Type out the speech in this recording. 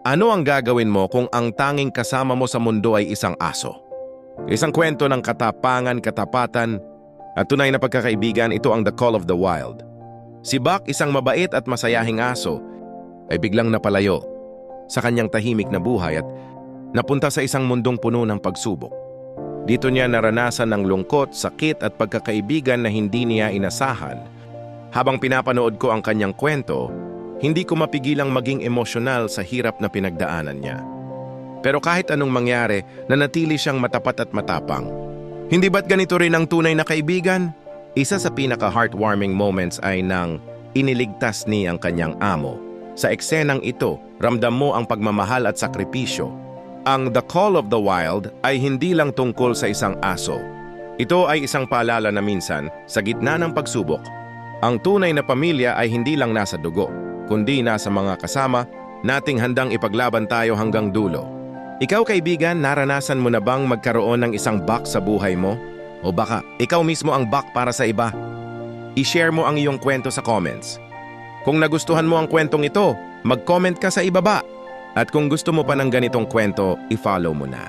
Ano ang gagawin mo kung ang tanging kasama mo sa mundo ay isang aso? Isang kwento ng katapangan, katapatan, at tunay na pagkakaibigan, ito ang The Call of the Wild. Si Buck, isang mabait at masayahing aso, ay biglang napalayo sa kanyang tahimik na buhay at napunta sa isang mundong puno ng pagsubok. Dito niya naranasan ng lungkot, sakit at pagkakaibigan na hindi niya inasahan. Habang pinapanood ko ang kanyang kwento, hindi ko mapigilang maging emosyonal sa hirap na pinagdaanan niya. Pero kahit anong mangyari, nanatili siyang matapat at matapang. Hindi ba't ganito rin ang tunay na kaibigan? Isa sa pinaka-heartwarming moments ay nang iniligtas ni ang kanyang amo. Sa eksenang ito, ramdam mo ang pagmamahal at sakripisyo. Ang The Call of the Wild ay hindi lang tungkol sa isang aso. Ito ay isang paalala na minsan, sa gitna ng pagsubok, ang tunay na pamilya ay hindi lang nasa dugo, kundi nasa mga kasama nating handang ipaglaban tayo hanggang dulo. Ikaw kaibigan, naranasan mo na bang magkaroon ng isang Buck sa buhay mo? O baka ikaw mismo ang Buck para sa iba? I-share mo ang iyong kwento sa comments. Kung nagustuhan mo ang kwentong ito, mag-comment ka sa ibaba. At kung gusto mo pa ng ganitong kwento, i-follow mo na.